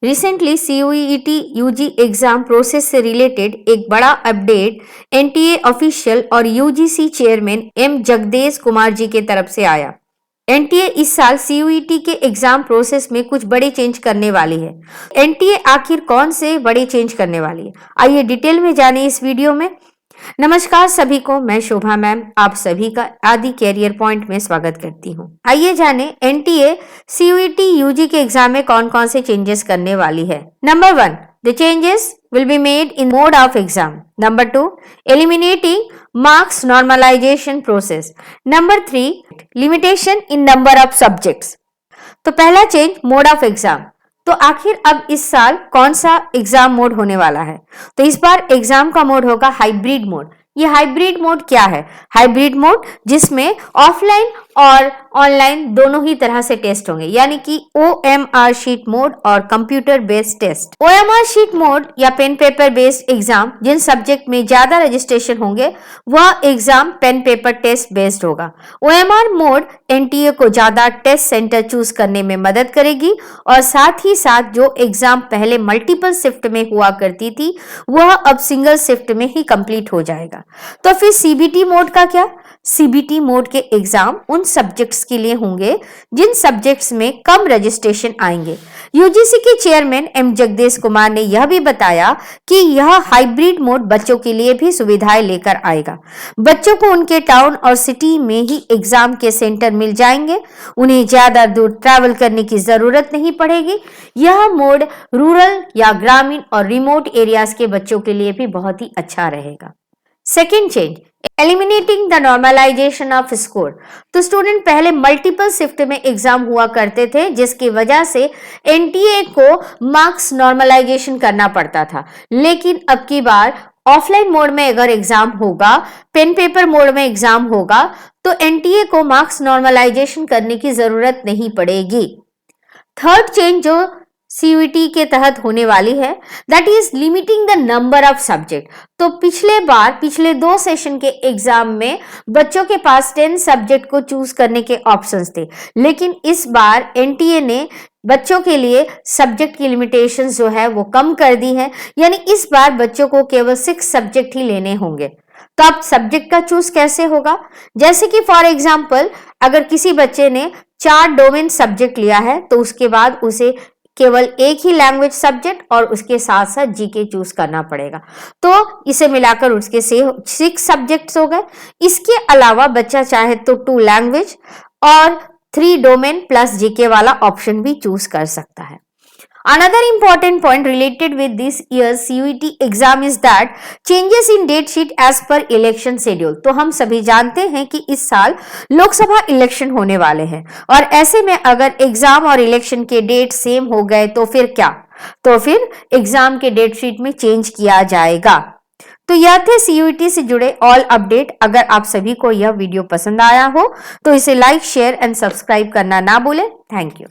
Recently CUET UG exam process से related एक बड़ा अपडेट NTA ऑफिशियल और UGC chairman M Jagadesh Kumar ji के तरफ से आया। NTA इस साल CUET के एग्जाम प्रोसेस में कुछ बड़े चेंज करने वाली है। NTA आखिर कौन से बड़े चेंज करने वाली है, आइए डिटेल में जाने इस वीडियो में। नमस्कार सभी को, मैं शोभा मैम आप सभी का आदि कैरियर पॉइंट में स्वागत करती हूँ। आइए जाने NTA CUET UG के एग्जाम में कौन कौन से चेंजेस करने वाली है। Number 1, the changes will be made in mode of exam. Number 2, eliminating marks normalization process. Number 3, limitation in number of subjects. तो पहला चेंज मोड ऑफ एग्जाम। तो आखिर अब इस साल कौन सा एग्जाम मोड होने वाला है? तो इस बार एग्जाम का मोड होगा हाइब्रिड मोड। ये हाइब्रिड मोड क्या है? हाइब्रिड मोड जिसमें ऑफलाइन और ऑनलाइन दोनों ही तरह से टेस्ट होंगे, यानी कि OMR शीट मोड और computer based test. OMR sheet mode या पेन पेपर बेस्ड एग्जाम जिन सब्जेक्ट में ज्यादा रजिस्ट्रेशन होंगे वह exam pen paper test based होगा। OMR मोड NTA को ज्यादा टेस्ट सेंटर चूज करने में मदद करेगी और साथ ही साथ जो एग्जाम पहले मल्टीपल शिफ्ट में हुआ करती थी वह अब सिंगल शिफ्ट में ही कंप्लीट हो जाएगा। तो फिर CBT मोड का क्या? CBT मोड के एग्जाम उन सब्जेक्ट्स के लिए होंगे जिन सब्जेक्ट्स में कम रजिस्ट्रेशन आएंगे। UGC के चेयरमैन M जगदेश कुमार ने यह भी बताया कि यह हाइब्रिड मोड बच्चों के लिए भी सुविधाएं लेकर आएगा। बच्चों को उनके टाउन और सिटी में ही एग्जाम के सेंटर मिल जाएंगे, उन्हें ज्यादा दूर ट्रैवल करने की जरूरत नहीं पड़ेगी। यह मोड रूरल या ग्रामीण और रिमोट एरियाज के बच्चों के लिए भी बहुत ही अच्छा रहेगा। Second change, eliminating the normalization of score. तो स्टूडेंट पहले मल्टीपल शिफ्ट में एग्जाम हुआ करते थे जिसकी वजह से NTA को मार्क्स नॉर्मलाइजेशन करना पड़ता था, लेकिन अब की बार ऑफलाइन मोड में अगर एग्जाम होगा, पेन पेपर मोड में एग्जाम होगा तो NTA को मार्क्स नॉर्मलाइजेशन करने की जरूरत नहीं पड़ेगी। थर्ड चेंज जो CUET के तहत होने वाली है that is limiting the number of subject. तो पिछले 2 सेशन के एग्जाम में बच्चों के पास 10 सब्जेक्ट को चूज करने के ऑप्शंस थे, लेकिन इस बार NTA ने बच्चों के लिए सब्जेक्ट की लिमिटेशंस जो है वो कम कर दी है, यानी इस बार बच्चों को केवल 6 सब्जेक्ट ही लेने होंगे। तो अब सब्जेक्ट का चूज कैसे होगा? जैसे कि फॉर एग्जाम्पल अगर किसी बच्चे ने 4 डोमेन सब्जेक्ट लिया है तो उसके बाद उसे केवल एक ही लैंग्वेज सब्जेक्ट और उसके साथ साथ GK चूज करना पड़ेगा, तो इसे मिलाकर उसके 6 सब्जेक्ट्स हो गए। इसके अलावा बच्चा चाहे तो 2 लैंग्वेज और 3 डोमेन प्लस GK वाला ऑप्शन भी चूज कर सकता है। Another important point related with this year's CUET exam is that changes in date sheet as per election schedule। तो हम सभी जानते हैं कि इस साल लोकसभा इलेक्शन होने वाले हैं और ऐसे में अगर एग्जाम और इलेक्शन के डेट सेम हो गए तो फिर क्या? तो फिर एग्जाम के डेट शीट में चेंज किया जाएगा। तो यह थे CUET से जुड़े ऑल अपडेट। अगर आप सभी को यह वीडियो पसंद आया हो तो इसे लाइक, शेयर एंड सब्सक्राइब करना ना भूलें। Thank you.